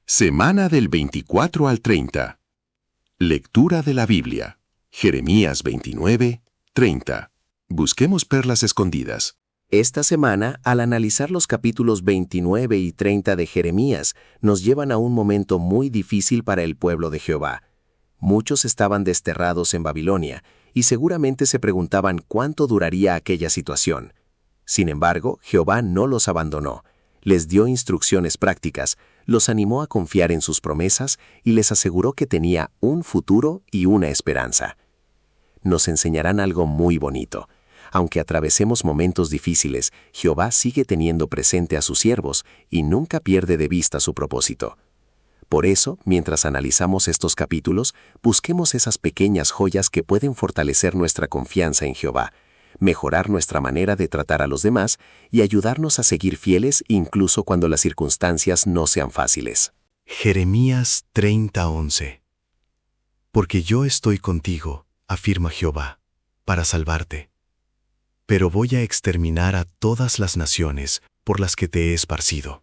Semana del 24 al 30. Lectura de la Biblia. Jeremías 29, 30. Busquemos perlas escondidas. Esta semana, al analizar los capítulos 29 y 30 de Jeremías, nos llevan a un momento muy difícil para el pueblo de Jehová. Muchos estaban desterrados en Babilonia y seguramente se preguntaban cuánto duraría aquella situación. Sin embargo, Jehová no los abandonó. Les dio instrucciones prácticas, los animó a confiar en sus promesas y les aseguró que tenía un futuro y una esperanza. Nos enseñarán algo muy bonito. Aunque atravesemos momentos difíciles, Jehová sigue teniendo presente a sus siervos y nunca pierde de vista su propósito. Por eso, mientras analizamos estos capítulos, busquemos esas pequeñas joyas que pueden fortalecer nuestra confianza en Jehová, mejorar nuestra manera de tratar a los demás y ayudarnos a seguir fieles incluso cuando las circunstancias no sean fáciles. Jeremías 30:11. Porque yo estoy contigo, afirma Jehová, para salvarte. Pero voy a exterminar a todas las naciones por las que te he esparcido.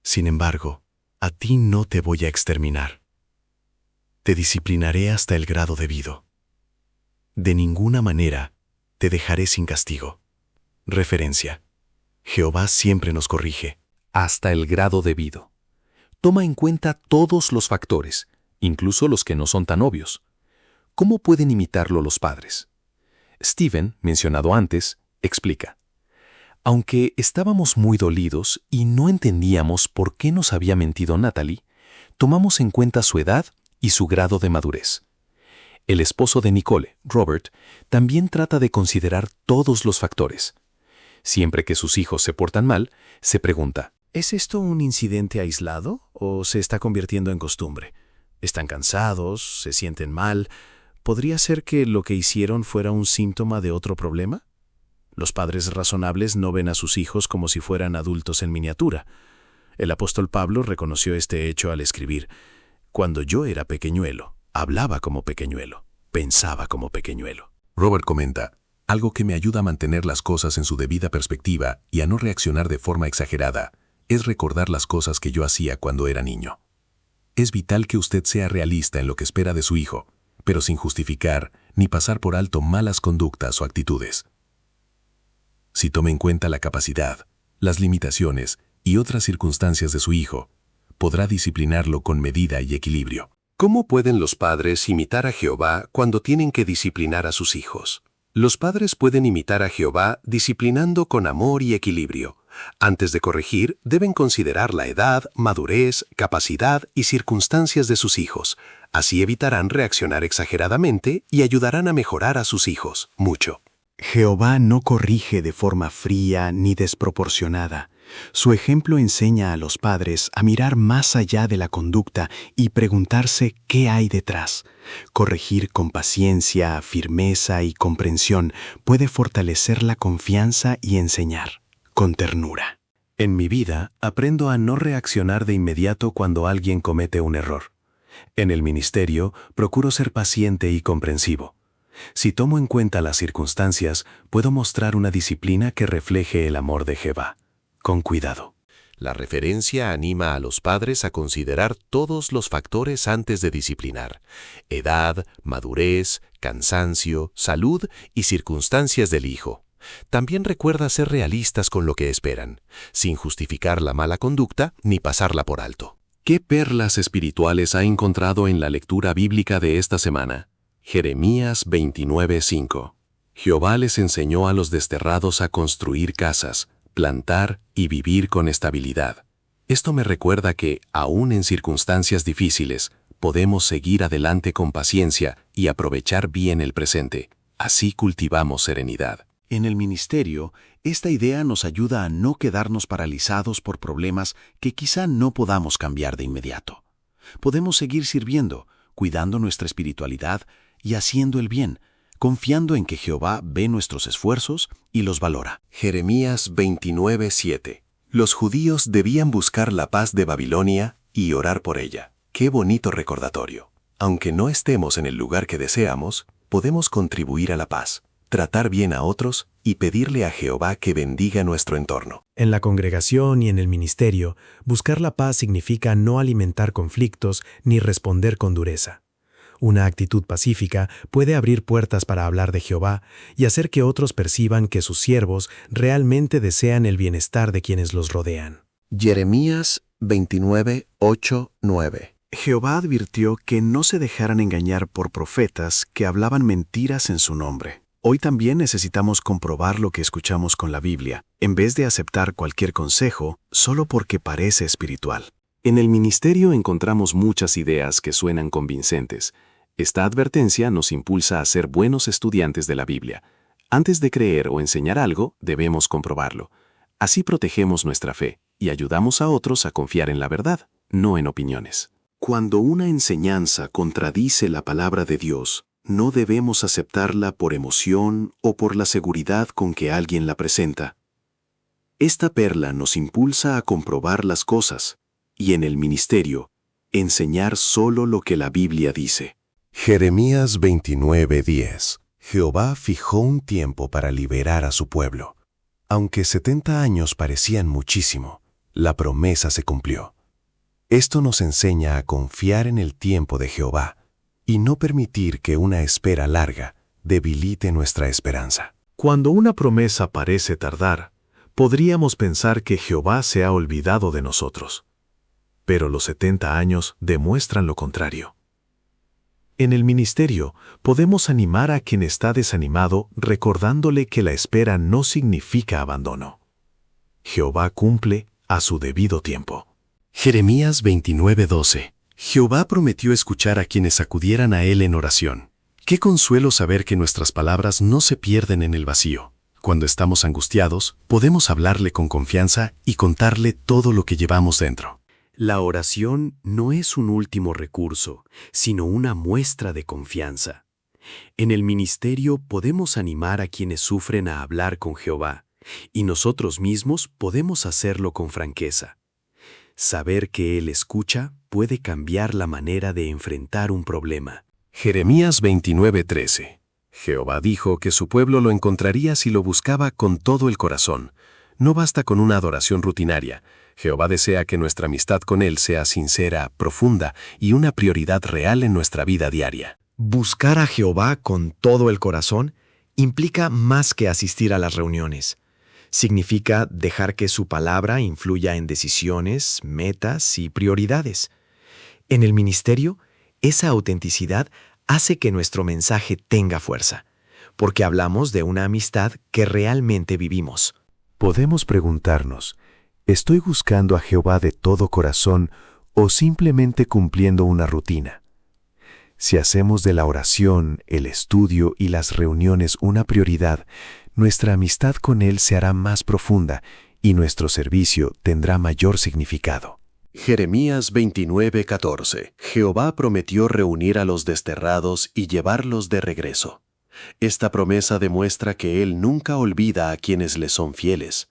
Sin embargo, a ti no te voy a exterminar. Te disciplinaré hasta el grado debido. De ninguna manera te dejaré sin castigo. Referencia. Jehová siempre nos corrige. Hasta el grado debido. Toma en cuenta todos los factores, incluso los que no son tan obvios. ¿Cómo pueden imitarlo los padres? Stephen, mencionado antes, explica. Aunque estábamos muy dolidos y no entendíamos por qué nos había mentido Natalie, tomamos en cuenta su edad y su grado de madurez. El esposo de Nicole, Robert, también trata de considerar todos los factores. Siempre que sus hijos se portan mal, se pregunta, ¿es esto un incidente aislado o se está convirtiendo en costumbre? ¿Están cansados? ¿Se sienten mal? ¿Podría ser que lo que hicieron fuera un síntoma de otro problema? Los padres razonables no ven a sus hijos como si fueran adultos en miniatura. El apóstol Pablo reconoció este hecho al escribir, «Cuando yo era pequeñuelo, hablaba como pequeñuelo, pensaba como pequeñuelo». Robert comenta, algo que me ayuda a mantener las cosas en su debida perspectiva y a no reaccionar de forma exagerada, es recordar las cosas que yo hacía cuando era niño. Es vital que usted sea realista en lo que espera de su hijo, pero sin justificar ni pasar por alto malas conductas o actitudes. Si toma en cuenta la capacidad, las limitaciones y otras circunstancias de su hijo, podrá disciplinarlo con medida y equilibrio. ¿Cómo pueden los padres imitar a Jehová cuando tienen que disciplinar a sus hijos? Los padres pueden imitar a Jehová disciplinando con amor y equilibrio. Antes de corregir, deben considerar la edad, madurez, capacidad y circunstancias de sus hijos. Así evitarán reaccionar exageradamente y ayudarán a mejorar a sus hijos mucho. Jehová no corrige de forma fría ni desproporcionada. Su ejemplo enseña a los padres a mirar más allá de la conducta y preguntarse qué hay detrás. Corregir con paciencia, firmeza y comprensión puede fortalecer la confianza y enseñar con ternura. En mi vida, aprendo a no reaccionar de inmediato cuando alguien comete un error. En el ministerio, procuro ser paciente y comprensivo. Si tomo en cuenta las circunstancias, puedo mostrar una disciplina que refleje el amor de Jehová. Con cuidado. La referencia anima a los padres a considerar todos los factores antes de disciplinar: edad, madurez, cansancio, salud y circunstancias del hijo. También recuerda ser realistas con lo que esperan, sin justificar la mala conducta ni pasarla por alto. ¿Qué perlas espirituales ha encontrado en la lectura bíblica de esta semana? Jeremías 29:5. Jehová les enseñó a los desterrados a construir casas, plantar y vivir con estabilidad. Esto me recuerda que, aún en circunstancias difíciles, podemos seguir adelante con paciencia y aprovechar bien el presente. Así cultivamos serenidad. En el ministerio, esta idea nos ayuda a no quedarnos paralizados por problemas que quizá no podamos cambiar de inmediato. Podemos seguir sirviendo, cuidando nuestra espiritualidad y haciendo el bien, confiando en que Jehová ve nuestros esfuerzos y los valora. Jeremías 29:7. Los judíos debían buscar la paz de Babilonia y orar por ella. Qué bonito recordatorio. Aunque no estemos en el lugar que deseamos, podemos contribuir a la paz. tratar bien a otros y pedirle a Jehová que bendiga nuestro entorno. En la congregación y en el ministerio, buscar la paz significa no alimentar conflictos ni responder con dureza. Una actitud pacífica puede abrir puertas para hablar de Jehová y hacer que otros perciban que sus siervos realmente desean el bienestar de quienes los rodean. Jeremías 29, 8, 9. Jehová advirtió que no se dejaran engañar por profetas que hablaban mentiras en su nombre. Hoy también necesitamos comprobar lo que escuchamos con la Biblia, en vez de aceptar cualquier consejo solo porque parece espiritual. En el ministerio encontramos muchas ideas que suenan convincentes. Esta advertencia nos impulsa a ser buenos estudiantes de la Biblia. Antes de creer o enseñar algo, debemos comprobarlo. Así protegemos nuestra fe y ayudamos a otros a confiar en la verdad, no en opiniones. Cuando una enseñanza contradice la palabra de Dios, no debemos aceptarla por emoción o por la seguridad con que alguien la presenta. Esta perla nos impulsa a comprobar las cosas y en el ministerio, enseñar solo lo que la Biblia dice. Jeremías 29:10. Jehová fijó un tiempo para liberar a su pueblo. Aunque 70 años parecían muchísimo, la promesa se cumplió. Esto nos enseña a confiar en el tiempo de Jehová y no permitir que una espera larga debilite nuestra esperanza. Cuando una promesa parece tardar, podríamos pensar que Jehová se ha olvidado de nosotros. Pero los 70 años demuestran lo contrario. En el ministerio, podemos animar a quien está desanimado recordándole que la espera no significa abandono. Jehová cumple a su debido tiempo. Jeremías 29:12. Jehová prometió escuchar a quienes acudieran a Él en oración. Qué consuelo saber que nuestras palabras no se pierden en el vacío. Cuando estamos angustiados, podemos hablarle con confianza y contarle todo lo que llevamos dentro. La oración no es un último recurso, sino una muestra de confianza. En el ministerio podemos animar a quienes sufren a hablar con Jehová, y nosotros mismos podemos hacerlo con franqueza. Saber que Él escucha puede cambiar la manera de enfrentar un problema. Jeremías 29:13. Jehová dijo que su pueblo lo encontraría si lo buscaba con todo el corazón. No basta con una adoración rutinaria. Jehová desea que nuestra amistad con Él sea sincera, profunda y una prioridad real en nuestra vida diaria. Buscar a Jehová con todo el corazón implica más que asistir a las reuniones. Significa dejar que su palabra influya en decisiones, metas y prioridades. En el ministerio, esa autenticidad hace que nuestro mensaje tenga fuerza, porque hablamos de una amistad que realmente vivimos. Podemos preguntarnos, ¿estoy buscando a Jehová de todo corazón o simplemente cumpliendo una rutina? Si hacemos de la oración, el estudio y las reuniones una prioridad, nuestra amistad con Él se hará más profunda y nuestro servicio tendrá mayor significado. Jeremías 29:14. Jehová prometió reunir a los desterrados y llevarlos de regreso. Esta promesa demuestra que Él nunca olvida a quienes le son fieles.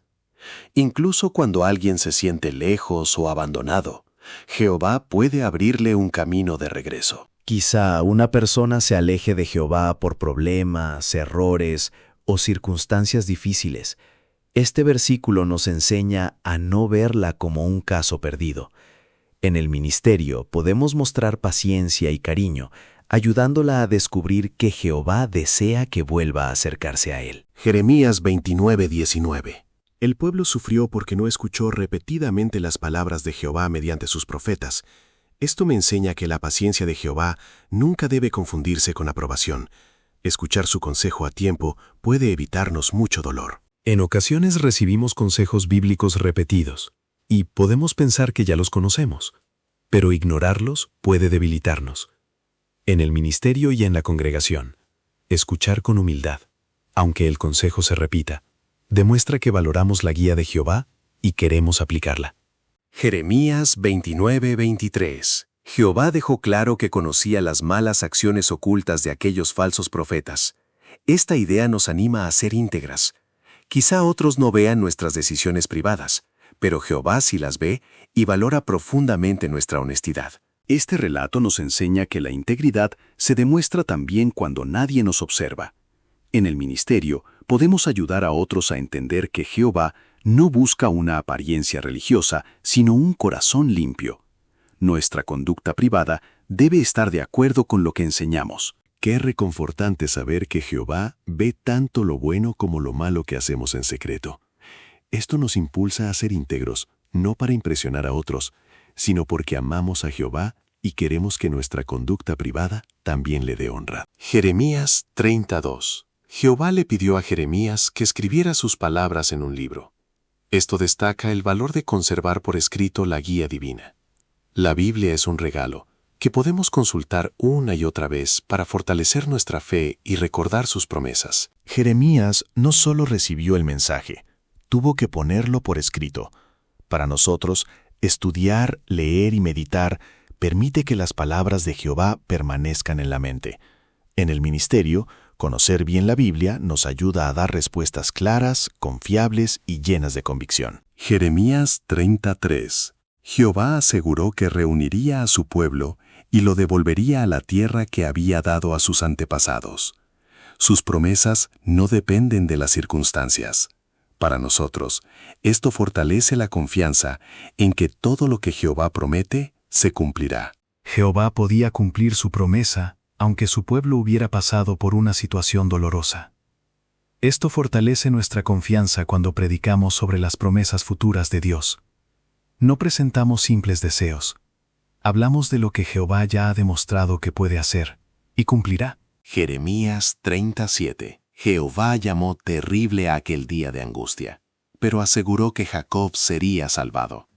Incluso cuando alguien se siente lejos o abandonado, Jehová puede abrirle un camino de regreso. Quizá una persona se aleje de Jehová por problemas, errores o circunstancias difíciles. Este versículo nos enseña a no verla como un caso perdido. En el ministerio podemos mostrar paciencia y cariño, ayudándola a descubrir que Jehová desea que vuelva a acercarse a Él. Jeremías 29:19. El pueblo sufrió porque no escuchó repetidamente las palabras de Jehová mediante sus profetas. Esto me enseña que la paciencia de Jehová nunca debe confundirse con aprobación. Escuchar su consejo a tiempo puede evitarnos mucho dolor. En ocasiones recibimos consejos bíblicos repetidos y podemos pensar que ya los conocemos, pero ignorarlos puede debilitarnos. En el ministerio y en la congregación, escuchar con humildad, aunque el consejo se repita, demuestra que valoramos la guía de Jehová y queremos aplicarla. Jeremías 29:23. Jehová dejó claro que conocía las malas acciones ocultas de aquellos falsos profetas. Esta idea nos anima a ser íntegras. Quizá otros no vean nuestras decisiones privadas, pero Jehová sí las ve y valora profundamente nuestra honestidad. Este relato nos enseña que la integridad se demuestra también cuando nadie nos observa. En el ministerio, podemos ayudar a otros a entender que Jehová no busca una apariencia religiosa, sino un corazón limpio. Nuestra conducta privada debe estar de acuerdo con lo que enseñamos. Qué reconfortante saber que Jehová ve tanto lo bueno como lo malo que hacemos en secreto. Esto nos impulsa a ser íntegros, no para impresionar a otros, sino porque amamos a Jehová y queremos que nuestra conducta privada también le dé honra. Jeremías 32. Jehová le pidió a Jeremías que escribiera sus palabras en un libro. Esto destaca el valor de conservar por escrito la guía divina. La Biblia es un regalo que podemos consultar una y otra vez para fortalecer nuestra fe y recordar sus promesas. Jeremías no solo recibió el mensaje, tuvo que ponerlo por escrito. Para nosotros, estudiar, leer y meditar permite que las palabras de Jehová permanezcan en la mente. En el ministerio, conocer bien la Biblia nos ayuda a dar respuestas claras, confiables y llenas de convicción. Jeremías 33. Jehová aseguró que reuniría a su pueblo y lo devolvería a la tierra que había dado a sus antepasados. Sus promesas no dependen de las circunstancias. Para nosotros, esto fortalece la confianza en que todo lo que Jehová promete se cumplirá. Jehová podía cumplir su promesa, aunque su pueblo hubiera pasado por una situación dolorosa. Esto fortalece nuestra confianza cuando predicamos sobre las promesas futuras de Dios. No presentamos simples deseos. Hablamos de lo que Jehová ya ha demostrado que puede hacer, y cumplirá. Jeremías 37. Jehová llamó terrible a aquel día de angustia, pero aseguró que Jacob sería salvado.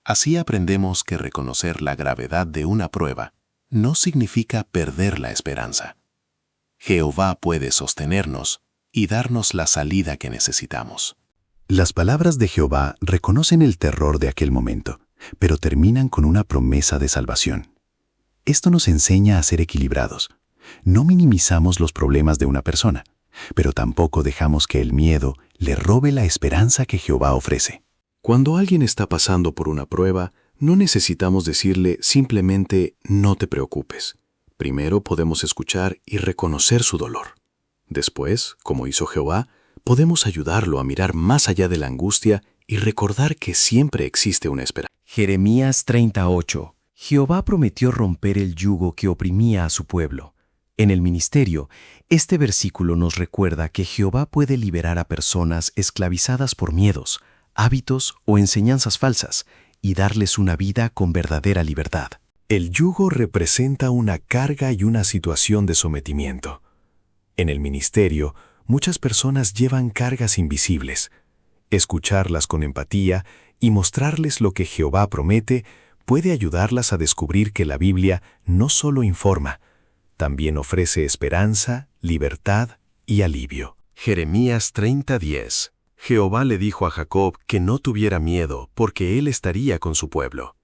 Así aprendemos que reconocer la gravedad de una prueba no significa perder la esperanza. Jehová puede sostenernos y darnos la salida que necesitamos. Las palabras de Jehová reconocen el terror de aquel momento, pero terminan con una promesa de salvación. Esto nos enseña a ser equilibrados. No minimizamos los problemas de una persona, pero tampoco dejamos que el miedo le robe la esperanza que Jehová ofrece. Cuando alguien está pasando por una prueba, no necesitamos decirle simplemente no te preocupes. Primero podemos escuchar y reconocer su dolor. Después, como hizo Jehová, podemos ayudarlo a mirar más allá de la angustia y recordar que siempre existe una esperanza. Jeremías 38. Jehová prometió romper el yugo que oprimía a su pueblo. En el ministerio, este versículo nos recuerda que Jehová puede liberar a personas esclavizadas por miedos, hábitos o enseñanzas falsas y darles una vida con verdadera libertad. El yugo representa una carga y una situación de sometimiento. En el ministerio, muchas personas llevan cargas invisibles. Escucharlas con empatía y mostrarles lo que Jehová promete puede ayudarlas a descubrir que la Biblia no solo informa, también ofrece esperanza, libertad y alivio. Jeremías 30:10. Jehová le dijo a Jacob que no tuviera miedo porque él estaría con su pueblo.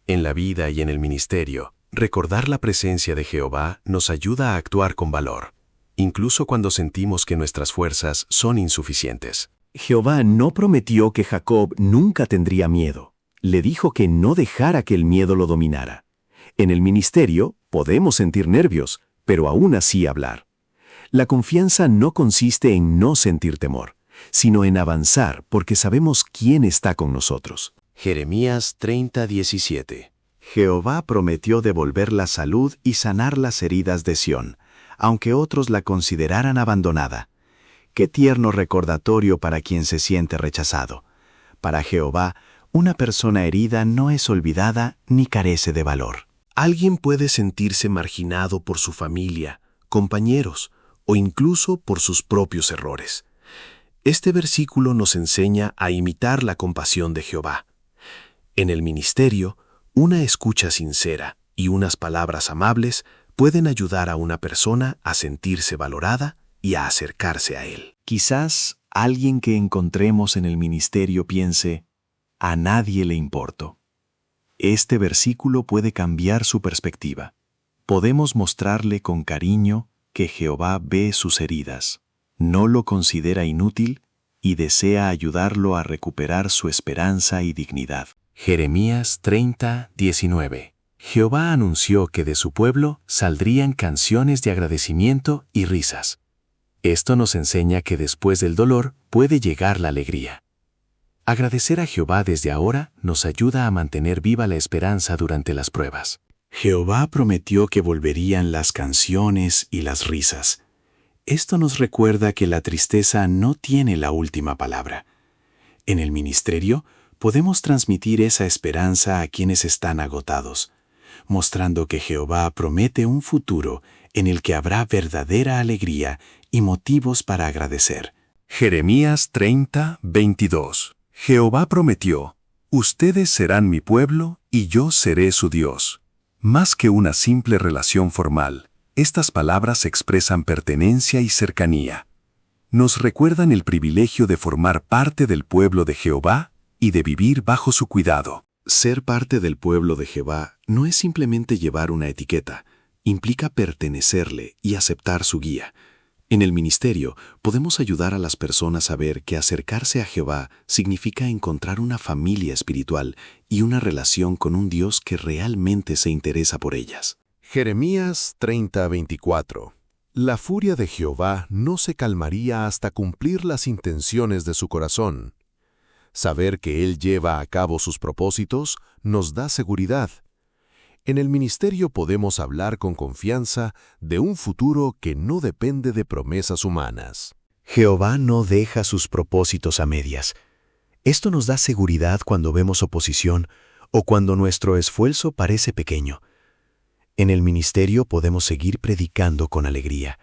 En la vida y en el ministerio, recordar la presencia de Jehová nos ayuda a actuar con valor, incluso cuando sentimos que nuestras fuerzas son insuficientes. Jehová no prometió que Jacob nunca tendría miedo. Le dijo que no dejara que el miedo lo dominara. En el ministerio podemos sentir nervios, pero aún así hablar. La confianza no consiste en no sentir temor, sino en avanzar porque sabemos quién está con nosotros. Jeremías 30:17. Jehová prometió devolver la salud y sanar las heridas de Sión, aunque otros la consideraran abandonada. Qué tierno recordatorio para quien se siente rechazado. Para Jehová, una persona herida no es olvidada ni carece de valor. Alguien puede sentirse marginado por su familia, compañeros o incluso por sus propios errores. Este versículo nos enseña a imitar la compasión de Jehová. En el ministerio, una escucha sincera y unas palabras amables pueden ayudar a una persona a sentirse valorada y a acercarse a Él. Quizás alguien que encontremos en el ministerio piense, a nadie le importo. Este versículo puede cambiar su perspectiva. Podemos mostrarle con cariño que Jehová ve sus heridas, no lo considera inútil y desea ayudarlo a recuperar su esperanza y dignidad. Jeremías 30:19. Jehová anunció que de su pueblo saldrían canciones de agradecimiento y risas. Esto nos enseña que después del dolor puede llegar la alegría. Agradecer a Jehová desde ahora nos ayuda a mantener viva la esperanza durante las pruebas. Jehová prometió que volverían las canciones y las risas. Esto nos recuerda que la tristeza no tiene la última palabra. En el ministerio podemos transmitir esa esperanza a quienes están agotados, mostrando que Jehová promete un futuro en el que habrá verdadera alegría y motivos para agradecer. Jeremías 30:22. Jehová prometió: ustedes serán mi pueblo y yo seré su Dios. Más que una simple relación formal, estas palabras expresan pertenencia y cercanía. Nos recuerdan el privilegio de formar parte del pueblo de Jehová y de vivir bajo su cuidado. Ser parte del pueblo de Jehová no es simplemente llevar una etiqueta, implica pertenecerle y aceptar su guía. En el ministerio podemos ayudar a las personas a ver que acercarse a Jehová significa encontrar una familia espiritual y una relación con un Dios que realmente se interesa por ellas. Jeremías 30:24. La furia de Jehová no se calmaría hasta cumplir las intenciones de su corazón. Saber que Él lleva a cabo sus propósitos nos da seguridad. En el ministerio podemos hablar con confianza de un futuro que no depende de promesas humanas. Jehová no deja sus propósitos a medias. Esto nos da seguridad cuando vemos oposición o cuando nuestro esfuerzo parece pequeño. En el ministerio podemos seguir predicando con alegría,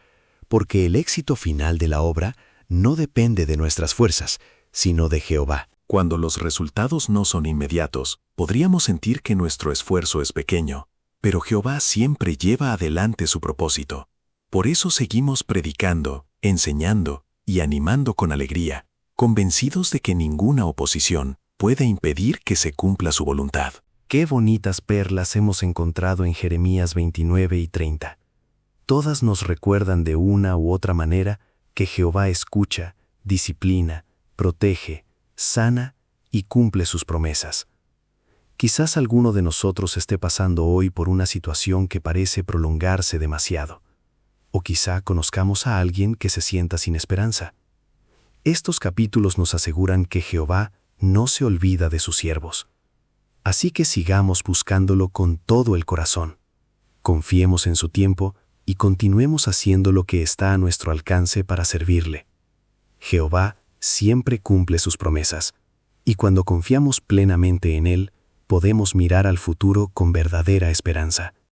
porque el éxito final de la obra no depende de nuestras fuerzas, sino de Jehová. Cuando los resultados no son inmediatos, podríamos sentir que nuestro esfuerzo es pequeño, pero Jehová siempre lleva adelante su propósito. Por eso seguimos predicando, enseñando y animando con alegría, convencidos de que ninguna oposición puede impedir que se cumpla su voluntad. Qué bonitas perlas hemos encontrado en Jeremías 29 y 30. Todas nos recuerdan de una u otra manera que Jehová escucha, disciplina, protege, sana y cumple sus promesas. Quizás alguno de nosotros esté pasando hoy por una situación que parece prolongarse demasiado. O quizá conozcamos a alguien que se sienta sin esperanza. Estos capítulos nos aseguran que Jehová no se olvida de sus siervos. Así que sigamos buscándolo con todo el corazón. Confiemos en su tiempo y continuemos haciendo lo que está a nuestro alcance para servirle. Jehová siempre cumple sus promesas, y cuando confiamos plenamente en Él, podemos mirar al futuro con verdadera esperanza.